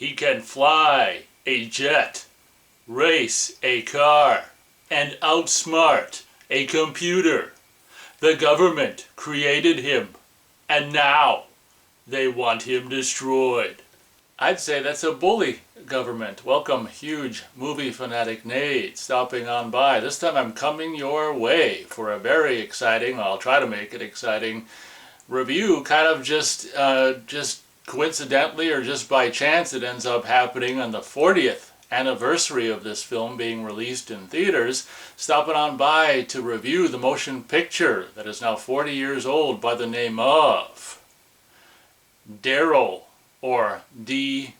He can fly a jet, race a car, and outsmart a computer. The government created him, and now they want him destroyed. I'd say that's a bully government. Welcome, huge movie fanatic Nate, stopping on by. This time I'm coming your way for a very exciting, I'll try to make it exciting, review. Kind of just coincidentally or just by chance it ends up happening on the 40th anniversary of this film being released in theaters. Stopping on by to review the motion picture that is now 40 years old by the name of D.A.R.Y.L, or D.A.R.Y.L.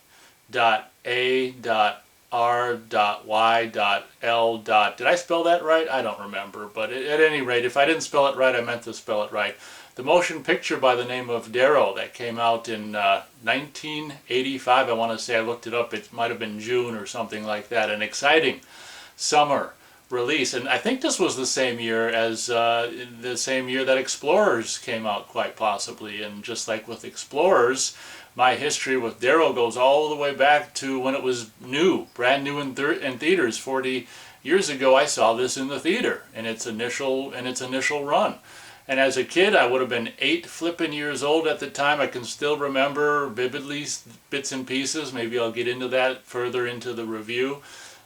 Did I spell that right? I don't remember, but at any rate, if I didn't spell it right, I meant to spell it right. The motion picture by the name of D.A.R.Y.L that came out in 1985, I want to say. I looked it up, it might have been June or something like that. An exciting summer release, and I think this was the same year as that Explorers came out, quite possibly. And just like with Explorers, my history with D.A.R.Y.L goes all the way back to when it was new, brand new in theaters 40 years ago. I saw this in the theater in its initial run. And as a kid, I would have been 8 flippin' years old at the time. I can still remember vividly bits and pieces. Maybe I'll get into that further into the review.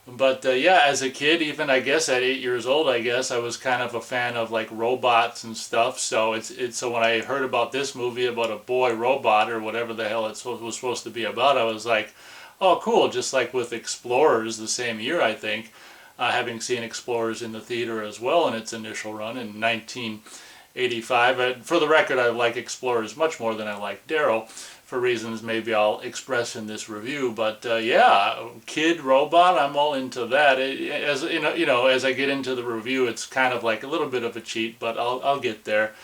But yeah, as a kid, even I guess at 8 years old, I guess I was kind of a fan of like robots and stuff. So so when I heard about this movie about a boy robot or whatever the hell it was supposed to be about, I was like, oh cool. Just like with Explorers the same year, I think, having seen Explorers in the theater as well in its initial run in 1985. For the record, I like Explorers much more than I like D.A.R.Y.L, for reasons maybe I'll express in this review. But yeah, kid robot, I'm all into that. As as I get into the review, it's kind of like a little bit of a cheat, but I'll get there.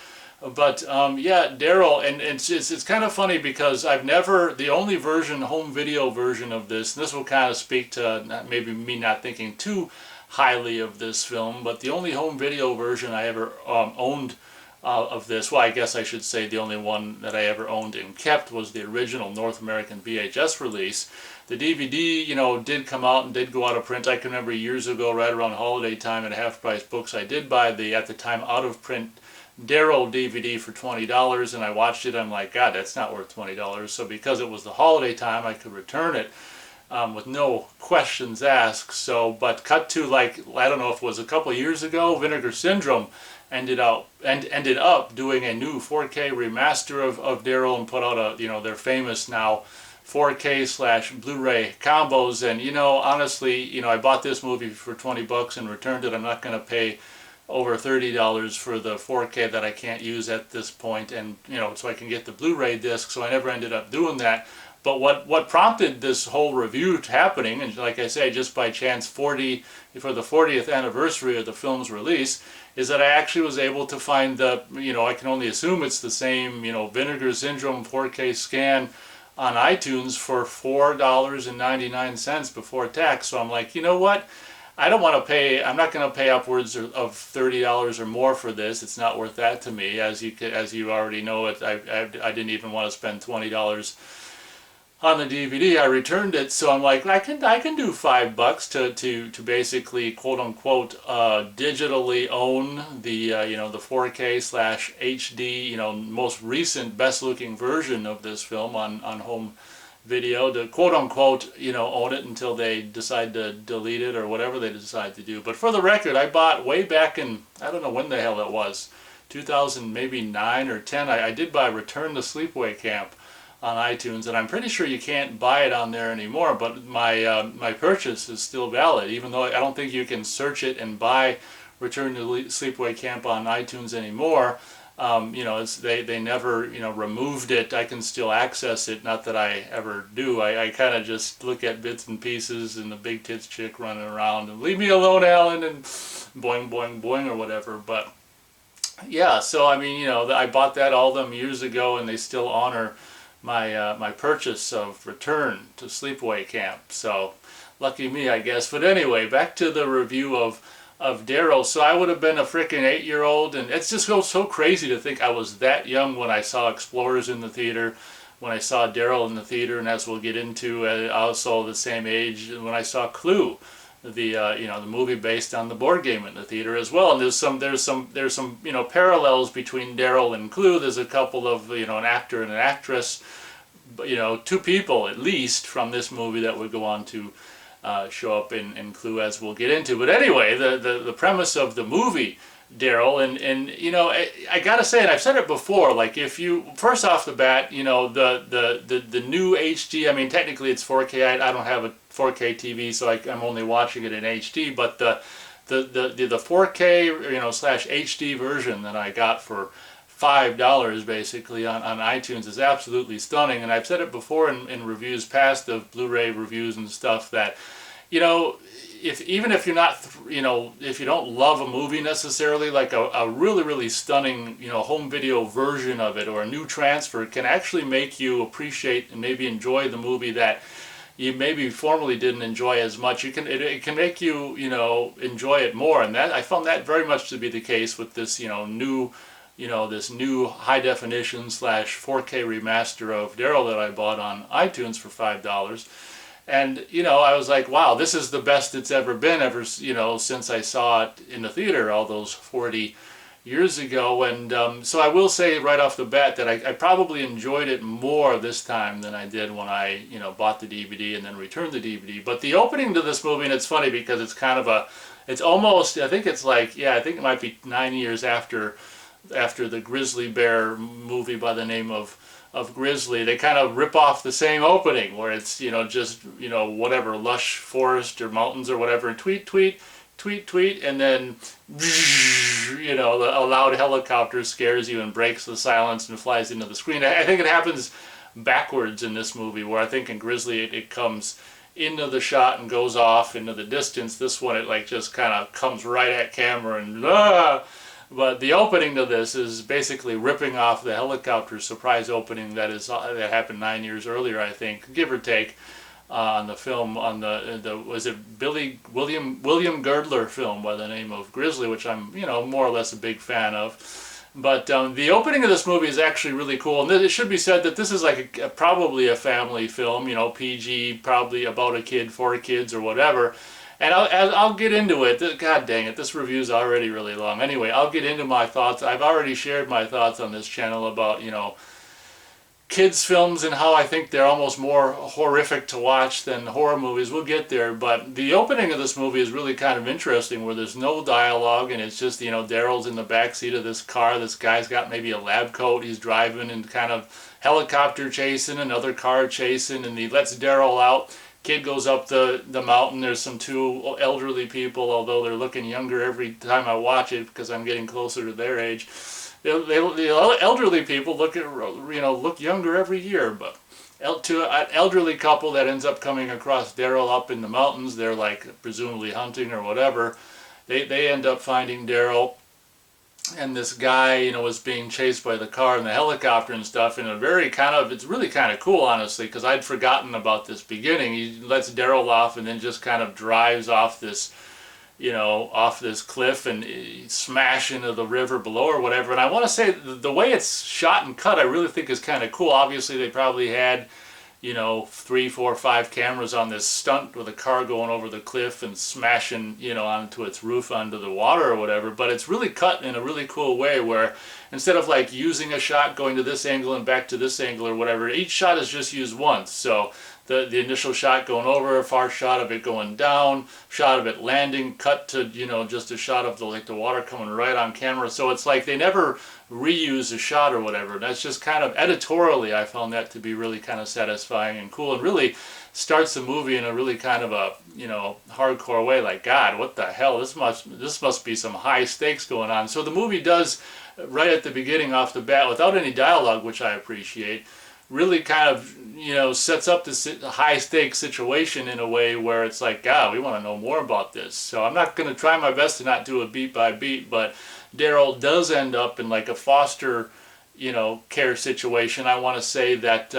But yeah, D.A.R.Y.L, and it's kind of funny because the only home video version of this, and this will kind of speak to maybe me not thinking too highly of this film, but the only home video version I ever owned of this, well, I guess I should say the only one that I ever owned and kept, was the original North American VHS release. The DVD, did come out and did go out of print. I can remember years ago, right around holiday time at Half Price Books, I did buy the, at the time, out of print D.A.R.Y.L DVD for $20, and I watched it. I'm like, God, that's not worth $20. So because it was the holiday time, I could return it with no questions asked. So, but cut to, like, I don't know if it was a couple of years ago, Vinegar Syndrome ended up doing a new 4K remaster of D.A.R.Y.L and put out their famous now 4K / Blu-ray combos. And honestly, I bought this movie for $20 and returned it. I'm not going to pay over $30 for the 4K that I can't use at this point, and so I can get the Blu-ray disc. So I never ended up doing that. But what prompted this whole review happening, and like I say, just by chance, for the 40th anniversary of the film's release, is that I actually was able to find the, I can only assume it's the same, Vinegar Syndrome 4K scan on iTunes for $4.99 before tax. So I'm like, you know what? I don't want to pay, I'm not going to pay upwards of $30 or more for this. It's not worth that to me. As you already know, I didn't even want to spend $20 on the DVD. I returned it, so I'm like, I can do $5 to basically quote unquote digitally own the the 4K / HD most recent best looking version of this film on home video, to quote unquote own it until they decide to delete it or whatever they decide to do. But for the record, I bought way back in, I don't know when the hell it was, 2000 maybe 9 or 10. I did buy Return to Sleepaway Camp on iTunes, and I'm pretty sure you can't buy it on there anymore, but my purchase is still valid, even though I don't think you can search it and buy Return to Sleepaway Camp on iTunes anymore. They never removed it. I can still access it, not that I ever do. I kind of just look at bits and pieces and the big tits chick running around and leave me alone, Alan, and boing boing boing or whatever. But yeah, so I mean, I bought that all them years ago, and they still honor my purchase of Return to Sleepaway Camp. So lucky me, I guess. But anyway, back to the review of D.A.R.Y.L. So I would have been a freaking 8-year-old, and it's just so crazy to think I was that young when I saw Explorers in the theater, when I saw D.A.R.Y.L in the theater, and as we'll get into, also the same age when I saw Clue, the the movie based on the board game in the theater as well. And there's some parallels between D.A.R.Y.L and Clue. There's a couple of an actor and an actress, two people at least from this movie that would go on to show up in Clue, as we'll get into. But anyway, the premise of the movie D.A.R.Y.L, and I gotta say, and I've said it before, like, if you first off the bat, the new HD, I mean, technically it's 4K. I don't have a 4K TV, so I'm only watching it in HD, but the 4K slash HD version that I got for $5 basically on iTunes is absolutely stunning. And I've said it before in reviews past of Blu-ray reviews and stuff that even if you're not, if you don't love a movie necessarily, like a really, really stunning, home video version of it or a new transfer can actually make you appreciate and maybe enjoy the movie that you maybe formerly didn't enjoy as much. It can make you, enjoy it more. And that, I found that very much to be the case with this, this new high definition slash 4K remaster of D.A.R.Y.L that I bought on iTunes for $5. And, I was like, wow, this is the best it's ever been since I saw it in the theater all those 40 years ago. And so I will say right off the bat that I probably enjoyed it more this time than I did when I, bought the DVD and then returned the DVD. But the opening to this movie, and it's funny because it's kind of it's almost, I think it's like, I think it might be 9 years after the grizzly bear movie by the name of Grizzly. They kind of rip off the same opening where it's just whatever, lush forest or mountains or whatever, and tweet tweet tweet tweet, and then a loud helicopter scares you and breaks the silence and flies into the screen. I think it happens backwards in this movie, where I think in Grizzly it comes into the shot and goes off into the distance. This one, it like just kind of comes right at camera and But the opening to this is basically ripping off the helicopter surprise opening that happened 9 years earlier, I think, give or take, on the film, on the was it William Girdler film by the name of Grizzly, which I'm more or less a big fan of. But the opening of this movie is actually really cool, and it should be said that this is like probably a family film, PG, probably about a kid, for kids or whatever. And I'll get into it. God dang it, this review's already really long. Anyway, I'll get into my thoughts. I've already shared my thoughts on this channel about, kids' films and how I think they're almost more horrific to watch than horror movies. We'll get there. But the opening of this movie is really kind of interesting, where there's no dialogue, and it's just, D.A.R.Y.L's in the backseat of this car. This guy's got maybe a lab coat. He's driving and kind of helicopter chasing, another car chasing, and he lets D.A.R.Y.L out. Kid goes up the mountain. There's some two elderly people, although they're looking younger every time I watch it because I'm getting closer to their age. The elderly people look younger every year, but to an elderly couple that ends up coming across D.A.R.Y.L up in the mountains, they're like presumably hunting or whatever. They end up finding D.A.R.Y.L, and this guy, was being chased by the car and the helicopter and stuff in a very it's really kind of cool, honestly, because I'd forgotten about this beginning. He lets D.A.R.Y.L off and then just kind of drives off this, off this cliff and smash into the river below or whatever. And I want to say the way it's shot and cut, I really think is kind of cool. Obviously, they probably had 3, 4, 5 cameras on this stunt with a car going over the cliff and smashing, onto its roof onto the water or whatever. But it's really cut in a really cool way, where instead of like using a shot going to this angle and back to this angle or whatever, each shot is just used once. So the initial shot going over, a far shot of it going down, shot of it landing, cut to, just a shot of the water coming right on camera. So it's like they never reuse a shot or whatever. That's just kind of editorially, I found that to be really kind of satisfying and cool, and really starts the movie in a really kind of a, hardcore way. Like, God, what the hell? This must be some high stakes going on. So the movie does, right at the beginning off the bat, without any dialogue, which I appreciate, really kind of, sets up this high stakes situation in a way where it's like, God, we want to know more about this. So I'm not going to try my best to not do it beat by beat, but D.A.R.Y.L does end up in like a foster, care situation. I want to say that,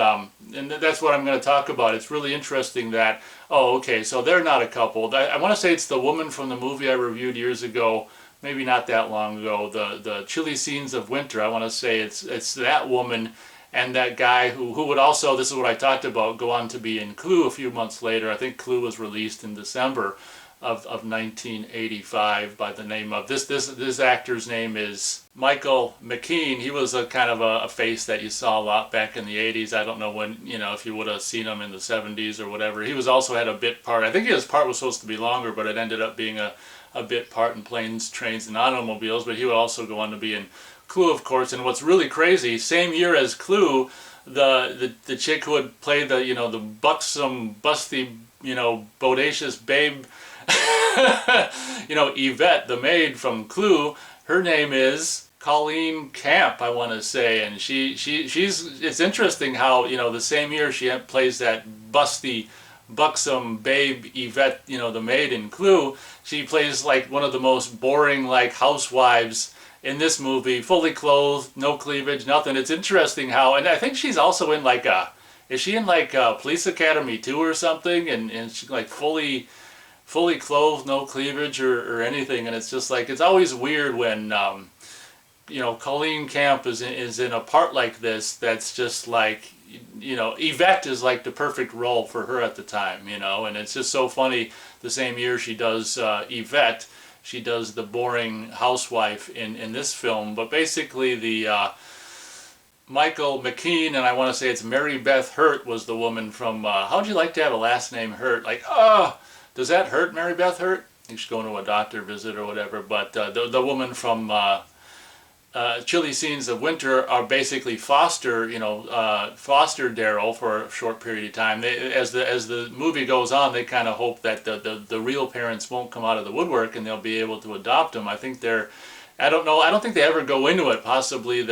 and that's what I'm going to talk about. It's really interesting that, so they're not a couple. I want to say it's the woman from the movie I reviewed years ago, maybe not that long ago, the Chilly Scenes of Winter. I want to say it's that woman and that guy who would also, this is what I talked about, go on to be in Clue a few months later. I think Clue was released in December of 1985 by the name of, this actor's name is Michael McKean. He was a kind of a face that you saw a lot back in the 80s. I don't know when, if you would have seen him in the 70s or whatever. He was also had a bit part. I think his part was supposed to be longer, but it ended up being a bit part in Planes, Trains, and Automobiles. But he would also go on to be in Clue, of course. And what's really crazy, same year as Clue, the chick who had played the the buxom, busty, bodacious babe, Yvette, the maid from Clue, her name is Colleen Camp, I want to say, and she's it's interesting how the same year she plays that busty, buxom babe Yvette, the maid in Clue, she plays like one of the most boring like housewives in this movie, fully clothed, no cleavage, nothing. It's interesting how, and I think she's also in like is she in like Police Academy 2 or something, and she's like fully clothed, no cleavage or anything, and it's just like, it's always weird when Colleen Camp is in a part like this that's just like, Yvette is like the perfect role for her at the time, and it's just so funny. The same year she does Yvette, she does the boring housewife in this film. But basically the Michael McKean, and I want to say it's Mary Beth Hurt, was the woman from how'd you like to have a last name Hurt? Like, does that hurt, Mary Beth Hurt? I think she's going to a doctor visit or whatever. But the woman from Chilly Scenes of Winter are basically foster D.A.R.Y.L for a short period of time. As the movie goes on, they kind of hope that the real parents won't come out of the woodwork and they'll be able to adopt them. I think I don't know. I don't think they ever go into it. Possibly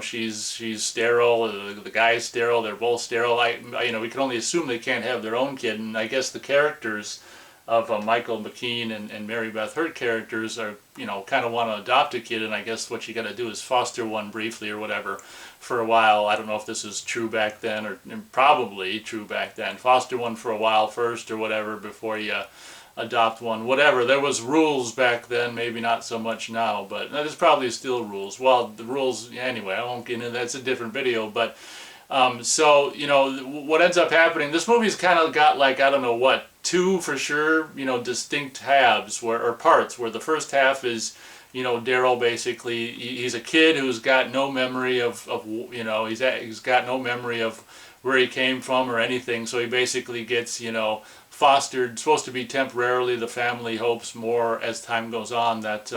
she's sterile, the guy's sterile. They're both sterile. We can only assume they can't have their own kid. And I guess the characters of Michael McKean and Mary Beth Hurt characters are, kind of want to adopt a kid, and I guess what you got to do is foster one briefly or whatever for a while. I don't know if this is true back then, or probably true back then. Foster one for a while first or whatever before you adopt one. Whatever. There was rules back then, maybe not so much now, but there's probably still rules. Well, the rules, anyway, I won't get into that. That's a different video, but so, what ends up happening, this movie's kind of got like, I don't know what, two for sure, distinct halves or parts, where the first half is, D.A.R.Y.L basically, he's a kid who's got no memory of he's got no memory of where he came from or anything, so he basically gets, fostered, supposed to be temporarily. The family hopes more as time goes on that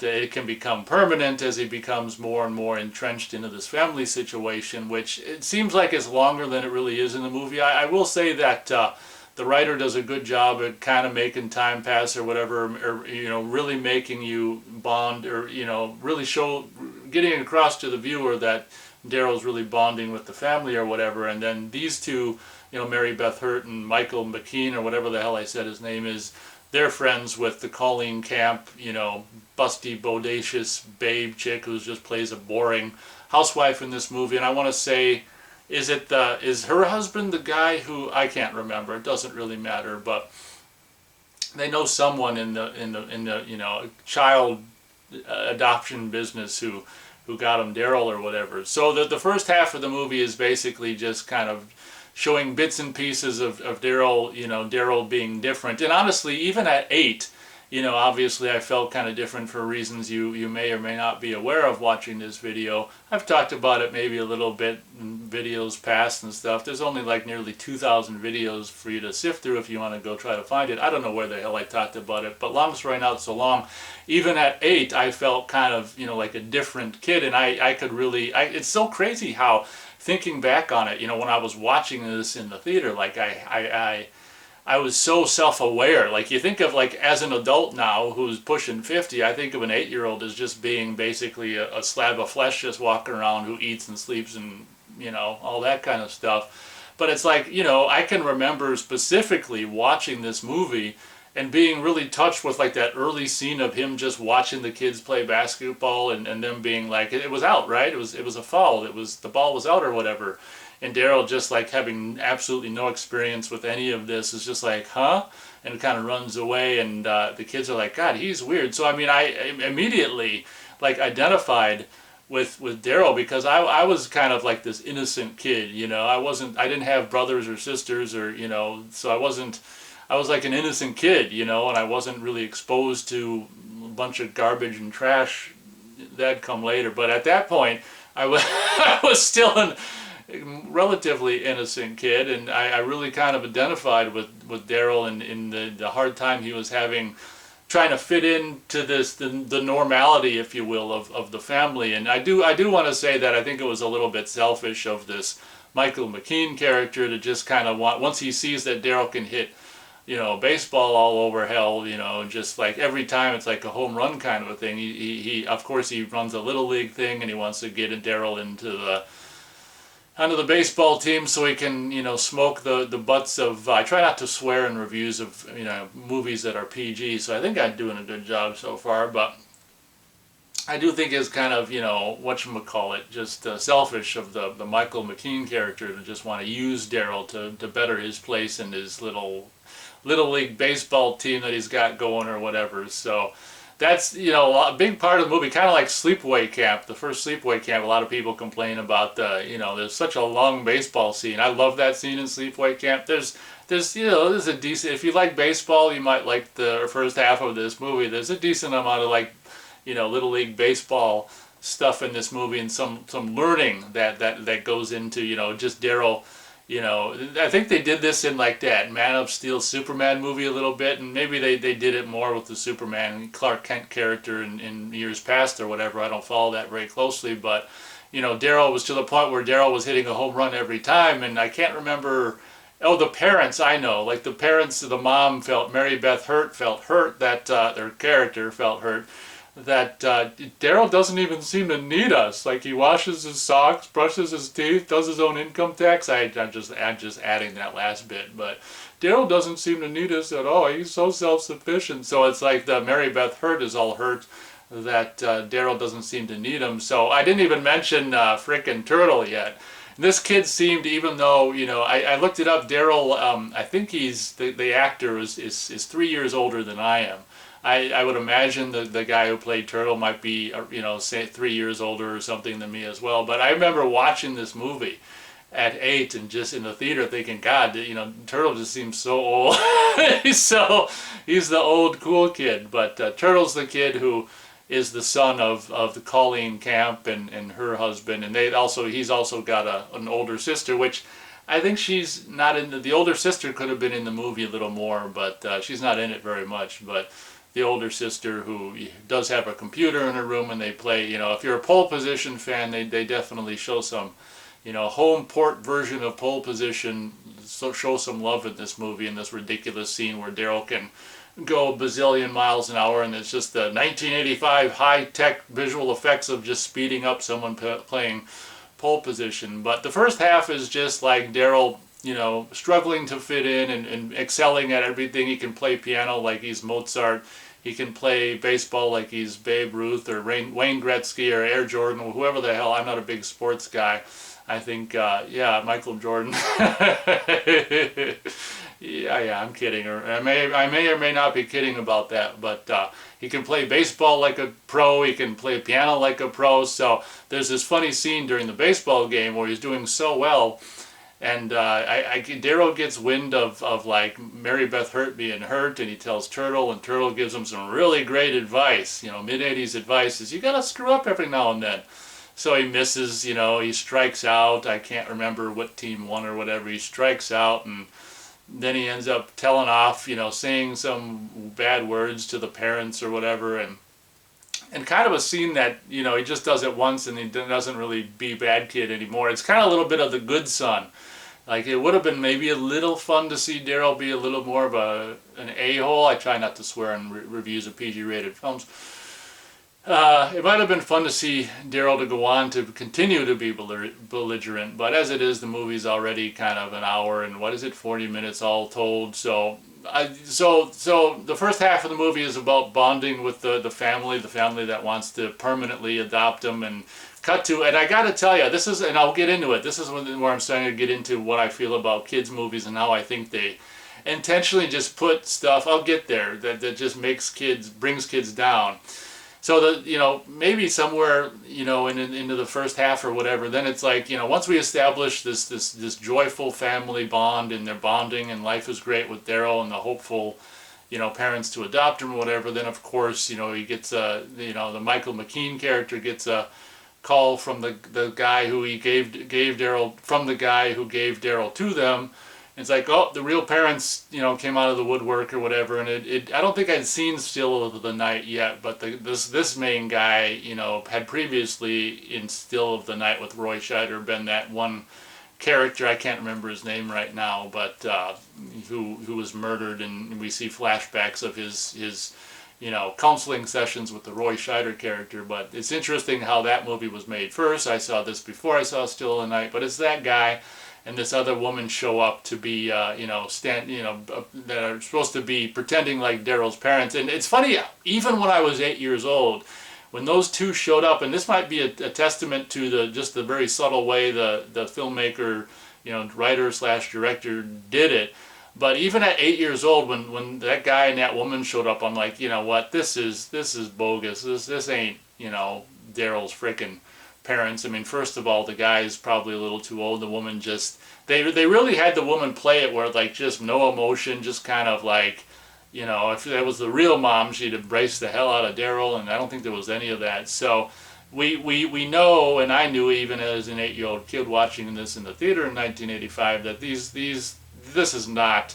it can become permanent as he becomes more and more entrenched into this family situation, which it seems like it's longer than it really is in the movie. I will say that the writer does a good job at kind of making time pass or whatever, or really making you bond, or really getting across to the viewer that D.A.R.Y.L's really bonding with the family or whatever. And then these two, Mary Beth Hurt and Michael McKean, or whatever the hell I said his name is, they're friends with the Colleen Camp, busty, bodacious babe chick who just plays a boring housewife in this movie. And I want to say, is her husband the guy who, I can't remember, it doesn't really matter, but they know someone in the child adoption business who got him D.A.R.Y.L or whatever. So the first half of the movie is basically just kind of showing bits and pieces of D.A.R.Y.L, D.A.R.Y.L being different. And honestly, even at 8, obviously I felt kind of different for reasons you may or may not be aware of watching this video. I've talked about it maybe a little bit in videos past and stuff. There's only like nearly 2,000 videos for you to sift through if you want to go try to find it. I don't know where the hell I talked about it, but long story out so long, even at 8 I felt kind of, like a different kid, and I could really, it's so crazy how, thinking back on it, when I was watching this in the theater, like I was so self-aware. Like, you think of, like, as an adult now who's pushing 50, I think of an 8-year-old as just being basically a slab of flesh just walking around who eats and sleeps and, all that kind of stuff. But it's like, I can remember specifically watching this movie and being really touched with like that early scene of him just watching the kids play basketball and them being like, it was out, right? It was a foul. The ball was out or whatever. And D.A.R.Y.L just like having absolutely no experience with any of this is just like, huh? And kind of runs away, and the kids are like, God, he's weird. So I mean, I immediately like identified with Daryl, because I was kind of like this innocent kid, you know. I didn't have brothers or sisters, or, you know, so I was like an innocent kid, you know, and I wasn't really exposed to a bunch of garbage and trash that'd come later. But at that point, I was I was still a relatively innocent kid, and I really kind of identified with Daryl in the hard time he was having trying to fit into the normality, if you will, of the family. And I do want to say that I think it was a little bit selfish of this Michael McKean character to just kind of want, once he sees that Daryl can hit, you know, baseball all over hell, you know, just like every time it's like a home run kind of a thing. He of course he runs a little league thing, and he wants to get Daryl into the onto the baseball team so he can, you know, smoke the butts of, I try not to swear in reviews of, you know, movies that are PG, so I think I'm doing a good job so far, but I do think it's kind of, you know, whatchamacallit, just selfish of the Michael McKean character to just want to use Daryl to better his place in his little league baseball team that he's got going or whatever. So that's, you know, a big part of the movie, kind of like Sleepaway Camp. The first Sleepaway Camp, a lot of people complain about you know, there's such a long baseball scene. I love that scene in Sleepaway Camp. There's you know, there's a decent, if you like baseball, you might like the first half of this movie. There's a decent amount of, like, you know, little league baseball stuff in this movie, and some learning that goes into, you know, just Daryl. You know, I think they did this in like that Man of Steel Superman movie a little bit, and maybe they did it more with the Superman Clark Kent character in years past or whatever. I don't follow that very closely, but, you know, Daryl was to the point where Daryl was hitting a home run every time, and I can't remember. Oh, the parents, I know. Like the parents, the mom Mary Beth Hurt felt hurt that their character felt hurt that Daryl doesn't even seem to need us. Like, he washes his socks, brushes his teeth, does his own income tax. I'm just adding that last bit, but Daryl doesn't seem to need us at all. He's so self-sufficient. So it's like the Mary Beth Hurt is all hurt that Daryl doesn't seem to need him. So I didn't even mention frickin' Turtle yet. This kid seemed, even though, you know, I looked it up, Daryl, I think he's, the actor is 3 years older than I am. I would imagine the guy who played Turtle might be, you know, say 3 years older or something than me as well. But I remember watching this movie at 8 and just in the theater thinking, God, you know, Turtle just seems so old. he's the old cool kid. But Turtle's the kid who is the son of the Colleen Camp and her husband, and he's also got an older sister, which I think she's not in the older sister could have been in the movie a little more, but she's not in it very much. But the older sister, who does have a computer in her room, and they play, you know, if you're a Pole Position fan, they definitely show some, you know, home port version of Pole Position, so show some love in this movie, in this ridiculous scene where Daryl can go a bazillion miles an hour, and it's just the 1985 high-tech visual effects of just speeding up someone playing Pole Position. But the first half is just like Daryl, you know, struggling to fit in and excelling at everything. He can play piano like he's Mozart. He can play baseball like he's Babe Ruth or Wayne Gretzky or Air Jordan or whoever the hell. I'm not a big sports guy. I think, yeah, Michael Jordan. Yeah, I'm kidding. Or I may or may not be kidding about that. But he can play baseball like a pro. He can play piano like a pro. So there's this funny scene during the baseball game where he's doing so well, and Daryl gets wind of like Mary Beth Hurt being hurt, and he tells Turtle, and Turtle gives him some really great advice. You know, mid-'80s advice is, you gotta screw up every now and then. So he misses, you know, he strikes out. I can't remember what team won or whatever. He strikes out, and then he ends up telling off, you know, saying some bad words to the parents or whatever, and kind of a scene that, you know, he just does it once and he doesn't really be bad kid anymore. It's kind of a little bit of the good son. Like, it would have been maybe a little fun to see Daryl be a little more of an a-hole. I try not to swear in reviews of PG-rated films. It might have been fun to see Daryl to go on to continue to be belligerent, but as it is, the movie's already kind of an hour and 40 minutes all told. So the first half of the movie is about bonding with the family that wants to permanently adopt him, and and I gotta tell you, and I'll get into it, this is where I'm starting to get into what I feel about kids movies and how I think they intentionally just put stuff, I'll get there, that just brings kids down. So the, maybe somewhere, into the first half or whatever, then it's like, once we establish this joyful family bond, and they're bonding and life is great with Daryl and the hopeful, parents to adopt him or whatever, then of course, he gets the Michael McKean character gets a call from the guy who he gave Daryl, from the guy who gave Daryl to them. It's like, oh, the real parents, came out of the woodwork or whatever, and I don't think I'd seen Still of the Night yet, but this main guy, had previously in Still of the Night with Roy Scheider been that one character, I can't remember his name right now, but who was murdered, and we see flashbacks of his counseling sessions with the Roy Scheider character. But it's interesting how that movie was made first. I saw this before I saw Still of the Night, but it's that guy and this other woman show up to be, that are supposed to be pretending like Daryl's parents. And it's funny, even when I was 8 years old, when those two showed up, and this might be a testament to the very subtle way the filmmaker, writer / director did it. But even at 8 years old, when that guy and that woman showed up, I'm like, you know what, this is bogus. This ain't, Daryl's frickin' parents. I mean, first of all, the guy is probably a little too old. The woman just, they really had the woman play it where like just no emotion, just kind of like, if that was the real mom, she'd embrace the hell out of Daryl, and I don't think there was any of that. So we know, and I knew even as an 8-year-old kid watching this in the theater in 1985, that this is not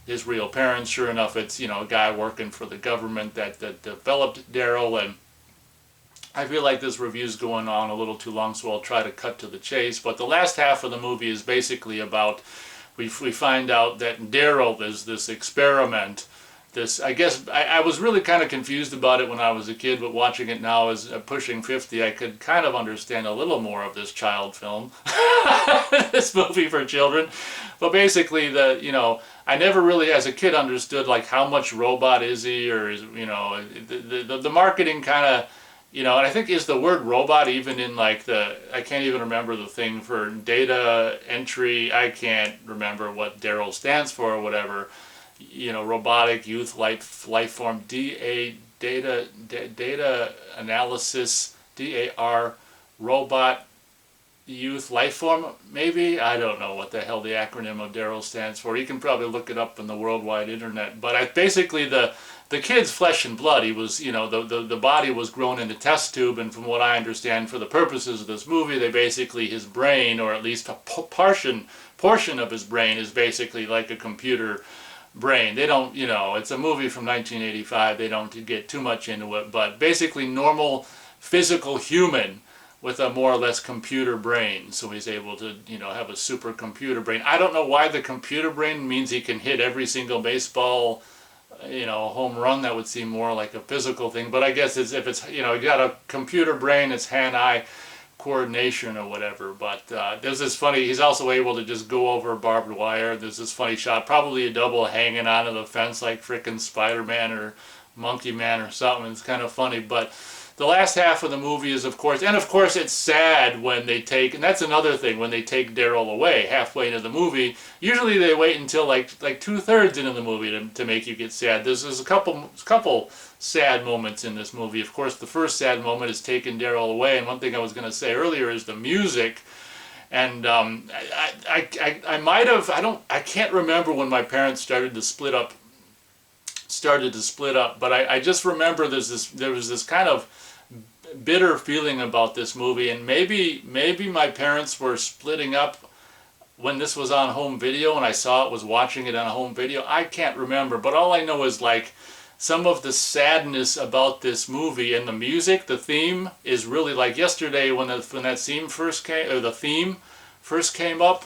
his real parents. Sure enough, it's, a guy working for the government that developed Daryl. And I feel like this review's going on a little too long, so I'll try to cut to the chase. But the last half of the movie is basically about, we find out that Daryl is this experiment. I guess I was really kind of confused about it when I was a kid, but watching it now as pushing 50, I could kind of understand a little more of this child film, this movie for children. But basically, I never really, as a kid, understood like how much robot is he, or the marketing kind of, and I think is the word robot even in like I can't even remember the thing for data entry. I can't remember what Daryl stands for or whatever. Robotic youth life form, data analysis, D.A.R.Y.L, robot youth life form, maybe. I don't know what the hell the acronym of D.A.R.Y.L stands for. You can probably look it up on the worldwide internet. But basically the kid's flesh and blood. He was, the body was grown in a test tube, and from what I understand, for the purposes of this movie, they basically, his brain, or at least a portion of his brain, is basically like a computer brain. They don't, it's a movie from 1985, they don't get too much into it, but basically normal physical human with a more or less computer brain. So he's able to, have a super computer brain. I don't know why the computer brain means he can hit every single baseball, home run. That would seem more like a physical thing, but I guess if it's, you got a computer brain, it's hand-eye coordination or whatever. But there's this funny, he's also able to just go over barbed wire. There's this funny shot, probably a double hanging onto the fence like frickin' Spider-Man or Monkey Man or something. It's kind of funny. But the last half of the movie is, of course it's sad when they take, and that's another thing, when they take Daryl away halfway into the movie. Usually they wait until like 2/3 into the movie to make you get sad. There's a couple sad moments in this movie. Of course, the first sad moment is taking Daryl away, and one thing I was going to say earlier is the music. And I might have, I can't remember when my parents started to split up, but I just remember there was this kind of bitter feeling about this movie, and maybe my parents were splitting up when this was on home video and I was watching it on home video. I can't remember, but all I know is like some of the sadness about this movie, and the music, the theme is really like yesterday when that theme first came, or the theme first came up,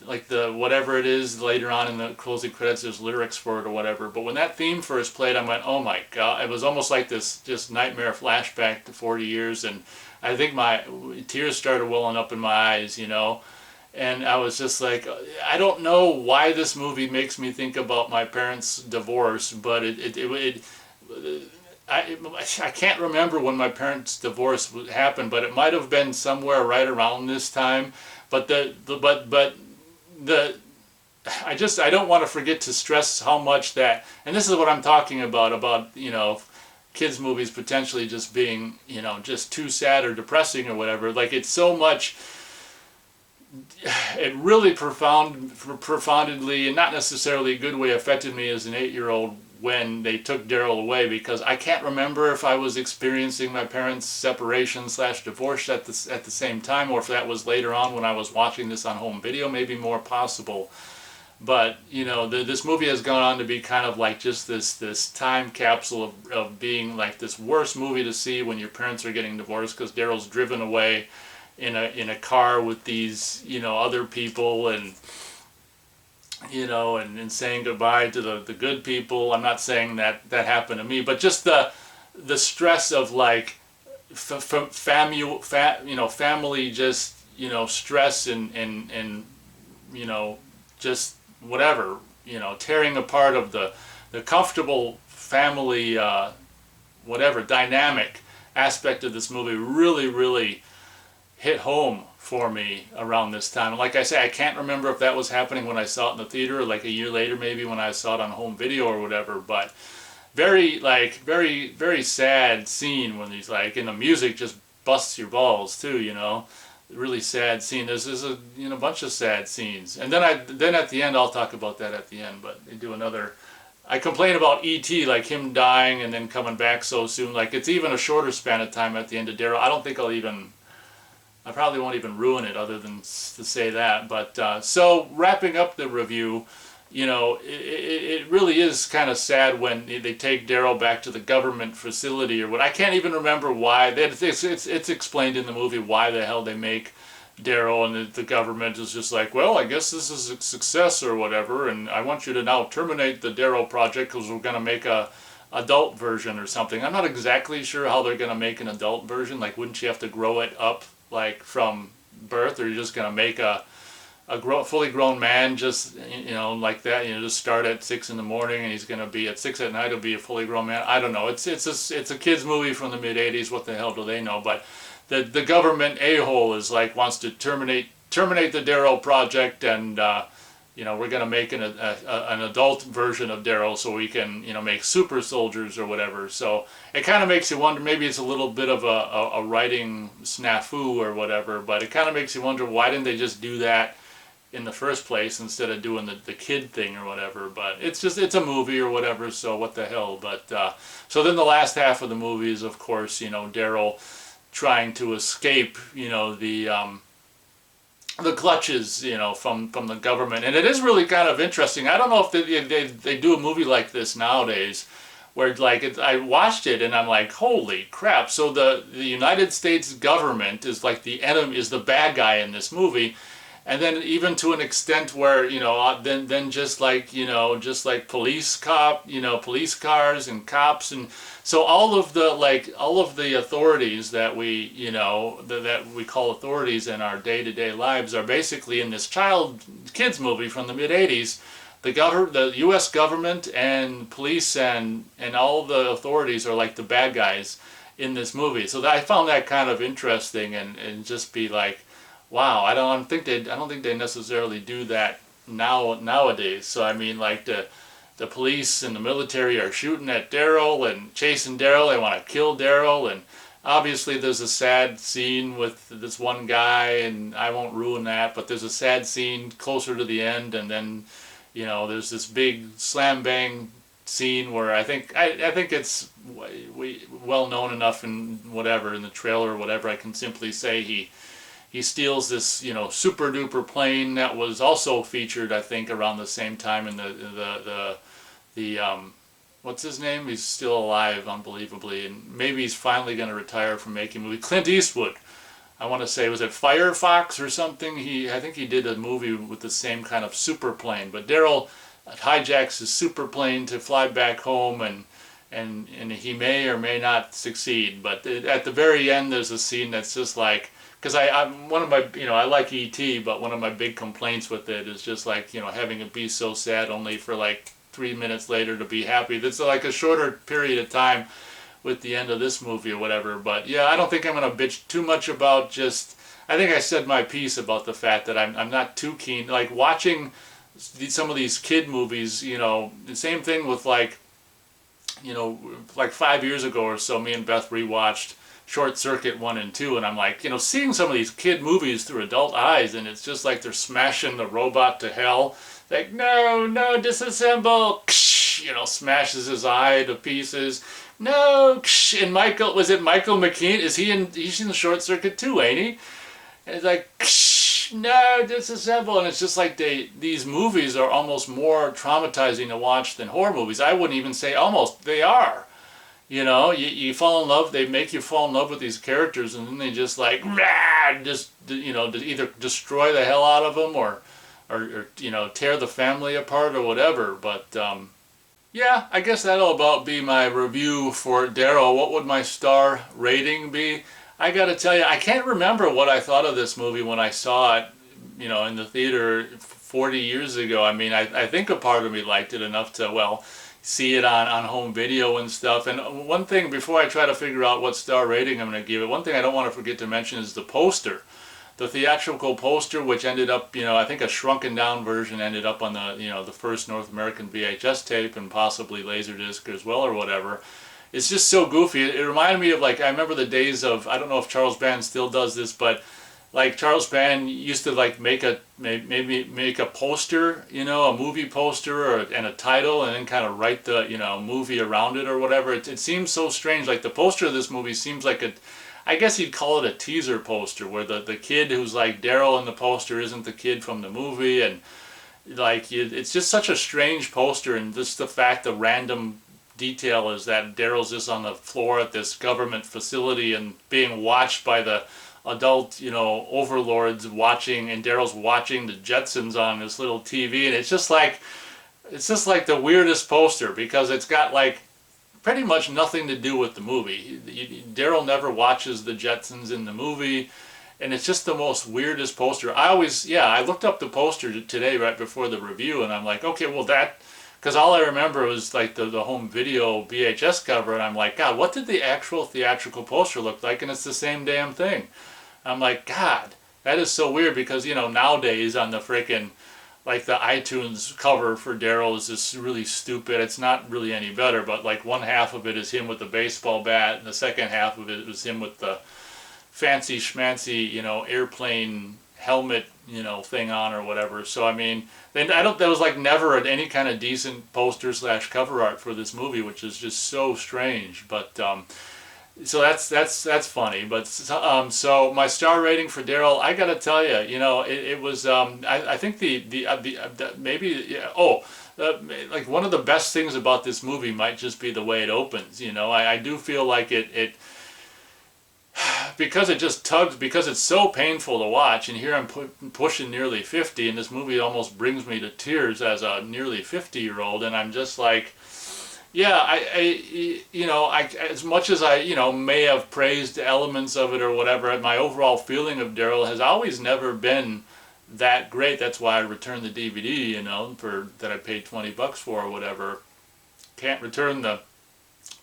like the whatever it is later on in the closing credits, there's lyrics for it or whatever. But when that theme first played, I went, oh my god! It was almost like this just nightmare flashback to 40 years, and I think my tears started welling up in my eyes, And I was just like, I don't know why this movie makes me think about my parents' divorce, but I can't remember when my parents' divorce happened, but it might have been somewhere right around this time. But I don't want to forget to stress how much that, and this is what I'm talking about kids movies potentially just being, just too sad or depressing or whatever. Like, it's so much, it really profoundly, and not necessarily a good way, affected me as an 8-year-old when they took Daryl away, because I can't remember if I was experiencing my parents' separation / divorce at the same time, or if that was later on when I was watching this on home video, maybe more possible. But, this movie has gone on to be kind of like just this time capsule of being like this worst movie to see when your parents are getting divorced, because Daryl's driven away in a car with these, other people, and, and saying goodbye to the good people. I'm not saying that happened to me, but just the stress of like family, just, stress and just whatever, tearing apart of the comfortable family, whatever, dynamic aspect of this movie really, really hit home for me around this time. And like I say, I can't remember if that was happening when I saw it in the theater, or like a year later maybe when I saw it on home video or whatever, but very, very sad scene when he's like, and the music just busts your balls too, really sad scene. There's a bunch of sad scenes, and then at the end, I'll talk about that at the end. But they do another. I complain about E.T., like him dying and then coming back so soon. Like, it's even a shorter span of time at the end of Daryl. I don't think I probably won't even ruin it other than to say that. But so wrapping up the review, it really is kind of sad when they take Daryl back to the government facility or what. I can't even remember why. It's explained in the movie why the hell they make Daryl, and the government is just like, well, I guess this is a success or whatever, and I want you to now terminate the D.A.R.Y.L project because we're going to make a adult version or something. I'm not exactly sure how they're going to make an adult version. Like, wouldn't you have to grow it up like from birth, or you're just going to make a fully grown man just, like that, just start at 6 in the morning and he's going to be at 6 at night, he'll be a fully grown man. I don't know. It's a kid's movie from the mid-'80s. What the hell do they know? But the government a-hole is like, wants to terminate the D.A.R.Y.L project, and we're going to make an adult version of Daryl so we can, make super soldiers or whatever. So it kind of makes you wonder, maybe it's a little bit of a writing snafu or whatever, but it kind of makes you wonder, why didn't they just do that in the first place instead of doing the kid thing or whatever? But it's a movie or whatever, so what the hell. But so then the last half of the movie is, of course, Daryl trying to escape, the clutches, from the government. And it is really kind of interesting. I don't know if they do a movie like this nowadays, where like I watched it and I'm like, holy crap. So the United States government is like the enemy, is the bad guy in this movie. And then even to an extent where, then just like police cars and cops, and so all of the authorities that we, that we call authorities in our day-to-day lives are basically in this kids movie from the mid-'80s. The U.S. government and police and all the authorities are like the bad guys in this movie. So I found that kind of interesting, and just be like, wow, I don't think they necessarily do that nowadays. So I mean, like the police and the military are shooting at Daryl and chasing Daryl. They want to kill Daryl, and obviously there's a sad scene with this one guy, and I won't ruin that, but there's a sad scene closer to the end, and then there's this big slam bang scene where I think it's well known enough in the trailer or whatever. I can simply say he steals this, super duper plane that was also featured, I think, around the same time in the what's his name? He's still alive, unbelievably, and maybe he's finally going to retire from making movies. Clint Eastwood, I want to say, was it Firefox or something? I think he did a movie with the same kind of super plane. But Daryl hijacks his super plane to fly back home, and he may or may not succeed. But at the very end, there's a scene that's just like, because I'm one of my, I like E.T., but one of my big complaints with it is just like, having it be so sad only for like 3 minutes later to be happy. That's like a shorter period of time with the end of this movie or whatever. But yeah, I don't think I'm going to bitch too much about I think I said my piece about the fact that I'm not too keen. Like, watching some of these kid movies, the same thing with like you know, like 5 years ago or so, me and Beth rewatched Short Circuit 1 and 2, and I'm like, you know, seeing some of these kid movies through adult eyes, and it's just like they're smashing the robot to hell. Like, no, no, disassemble! You know, smashes his eye to pieces. No, and Michael, was it Michael McKean? He's in the Short Circuit too, ain't he? And it's like, no, disassemble. And it's just like these movies are almost more traumatizing to watch than horror movies. I wouldn't even say almost, they are. You know, you fall in love, they make you fall in love with these characters, and then they just like, rah, just, you know, either destroy the hell out of them or you know, tear the family apart or whatever. But, yeah, I guess that'll about be my review for D.A.R.Y.L. What would my star rating be? I gotta tell you, I can't remember what I thought of this movie when I saw it, you know, in the theater 40 years ago. I mean, I think a part of me liked it enough to, well, see it on home video and stuff. And one thing, before I try to figure out what star rating I'm going to give it, one thing I don't want to forget to mention is the poster. The theatrical poster, which ended up, you know, I think a shrunken down version ended up on the, you know, the first North American VHS tape and possibly Laserdisc as well or whatever. It's just so goofy. It reminded me of, like, I remember the days of, I don't know if Charles Band still does this, but like Charles Band used to like maybe make a poster, you know, a movie poster and a title, and then kind of write the, you know, movie around it or whatever. It seems so strange. Like the poster of this movie seems like I guess you'd call it a teaser poster, where the kid who's like Daryl in the poster isn't the kid from the movie, and like it's just such a strange poster. And just the fact, the random detail is that Daryl's just on the floor at this government facility and being watched by the adult, you know, overlords watching, and Daryl's watching the Jetsons on this little TV, and it's just like the weirdest poster, because it's got like pretty much nothing to do with the movie. Daryl never watches the Jetsons in the movie, and it's just the most weirdest poster. I looked up the poster today right before the review, and I'm like, okay, well because all I remember was like the home video VHS cover, and I'm like, God, what did the actual theatrical poster look like? And it's the same damn thing. I'm like, God, that is so weird, because, you know, nowadays on the freaking, like the iTunes cover for D.A.R.Y.L is just really stupid. It's not really any better, but like one half of it is him with the baseball bat, and the second half of it was him with the fancy schmancy, you know, airplane helmet, you know, thing on or whatever. So I mean, there was like never any kind of decent poster / cover art for this movie, which is just so strange. But so that's funny. But so my star rating for D.A.R.Y.L, I gotta tell you, you know, it was I think maybe, yeah, like one of the best things about this movie might just be the way it opens. You know, I do feel like it because it just tugs, because it's so painful to watch, and here I'm pushing nearly 50, and this movie almost brings me to tears as a nearly 50-year-old, and I'm just like, yeah, you know, as much as I, you know, may have praised elements of it or whatever, my overall feeling of D.A.R.Y.L has always never been that great. That's why I returned the DVD, you know, that I paid $20 for or whatever.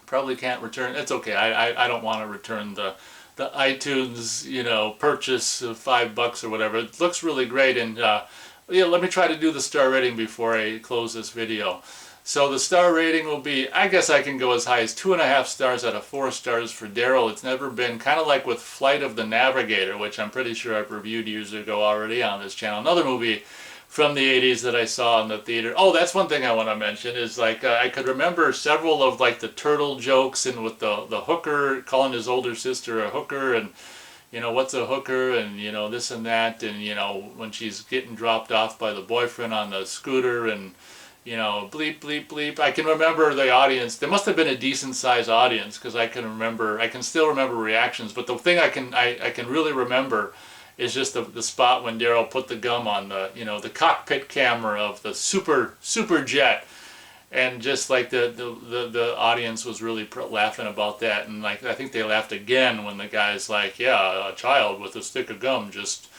Probably can't return. It's okay. I don't want to return the iTunes, you know, purchase of $5 or whatever. It looks really great, and yeah, let me try to do the star rating before I close this video. So the star rating will be, I guess I can go as high as 2.5 stars out of 4 stars for D.A.R.Y.L. It's never been, kind of like with Flight of the Navigator, which I'm pretty sure I've reviewed years ago already on this channel. Another movie from the 80s that I saw in the theater. Oh, that's one thing I want to mention, is like I could remember several of like the turtle jokes, and with the hooker calling his older sister a hooker, and you know, what's a hooker, and you know, this and that, and you know, when she's getting dropped off by the boyfriend on the scooter, and you know, bleep, bleep, bleep. I can remember the audience. There must have been a decent sized audience, because I can still remember reactions. But the thing I can really remember is just the spot when D.A.R.Y.L put the gum on the, you know, the cockpit camera of the super jet, and just like the audience was really laughing about that. And like I think they laughed again when the guy's like, yeah, a child with a stick of gum just,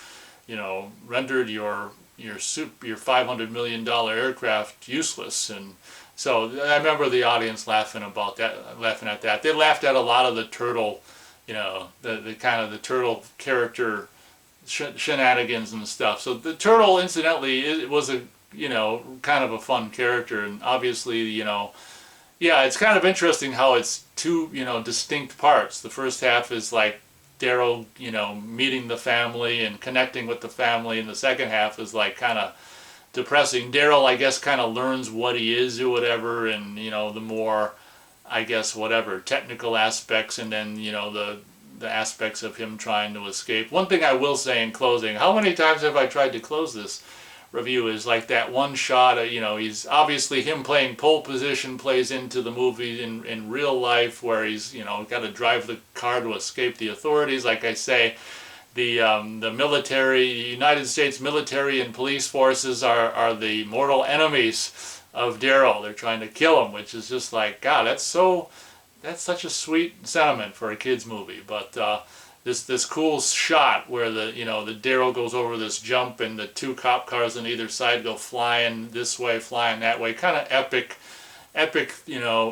you know, rendered your $500 million aircraft useless. And so I remember the audience laughing at that. They laughed at a lot of the turtle, you know, the kind of the turtle character shenanigans and stuff. So the turtle, incidentally, it was a, you know, kind of a fun character, and obviously, you know, Yeah, it's kind of interesting how it's two, distinct parts. The first half is like Daryl, meeting the family and connecting with the family, and the second half is like kind of depressing. Daryl, I guess, kind of learns what he is or whatever, and the more, I guess, whatever technical aspects, and then the aspects of him trying to escape. One thing I will say in closing: how many times have I tried to close this review? Is like that one shot of, he's obviously, him playing pole position plays into the movie in real life, where he's got to drive the car to escape the authorities. Like I say, the military, the United States military and police forces are the mortal enemies of Daryl. They're trying to kill him, which is just like, God, that's such a sweet sentiment for a kids movie. But this cool shot where the Daryl goes over this jump, and the two cop cars on either side go flying this way, flying that way, kind of epic,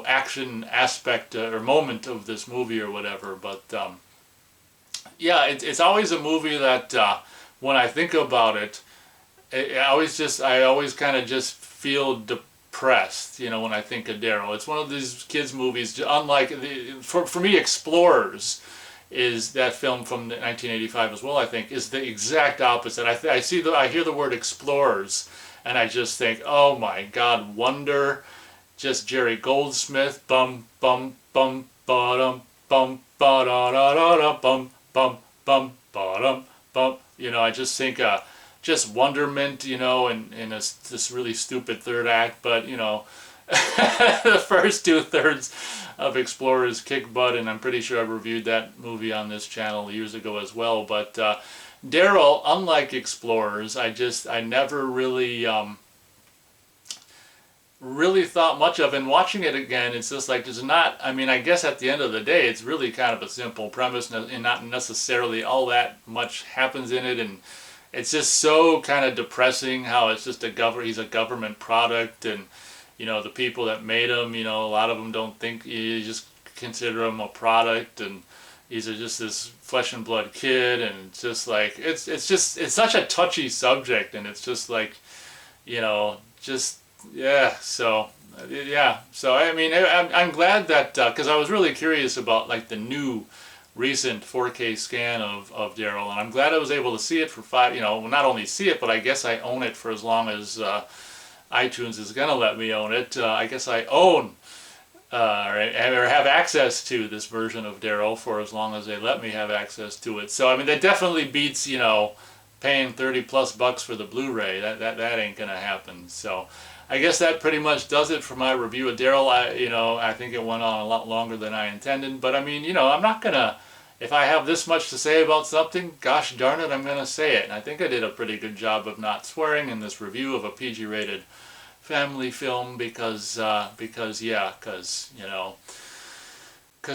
action aspect or moment of this movie or whatever. But yeah, it's always a movie that when I think about it, I always kind of just feel depressed, when I think of Daryl. It's one of these kids movies, unlike for me, Explorers is that film from 1985 as well. I think is the exact opposite. I hear the word Explorers, and I just think, oh my God, wonder, just Jerry Goldsmith, bum bum bum ba-dum bum ba da da da da bum bum bum ba-dum bum. I just think just wonderment, in this really stupid third act, but the first two-thirds of Explorers kick butt, and I'm pretty sure I've reviewed that movie on this channel years ago as well. But Daryl, unlike Explorers, I never really thought much of. And watching it again, it's just like, there's not, I mean, I guess at the end of the day, it's really kind of a simple premise, and not necessarily all that much happens in it, and it's just so kind of depressing how it's just he's a government product, and the people that made him, a lot of them don't think, you just consider him a product, and he's just this flesh and blood kid, and it's just like, it's such a touchy subject, and it's just like, just, yeah, so I mean, I'm glad that, because I was really curious about like the new recent 4K scan of Daryl, and I'm glad I was able to see it for not only see it, but I guess I own it for as long as iTunes is gonna let me own it. I guess I own or have access to this version of Daryl for as long as they let me have access to it. So I mean, that definitely beats paying $30+ for the Blu-ray. That ain't gonna happen. So I guess that pretty much does it for my review of Daryl. I think it went on a lot longer than I intended, but I mean, I'm not gonna, if I have this much to say about something, gosh darn it, I'm gonna say it. And I think I did a pretty good job of not swearing in this review of a PG-rated family film, because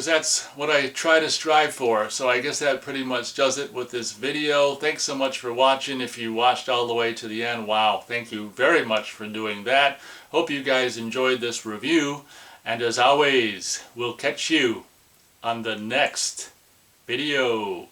that's what I try to strive for. So I guess that pretty much does it with this video. Thanks so much for watching. If you watched all the way to the end, wow, thank you very much for doing that. Hope you guys enjoyed this review, and as always, we'll catch you on the next video.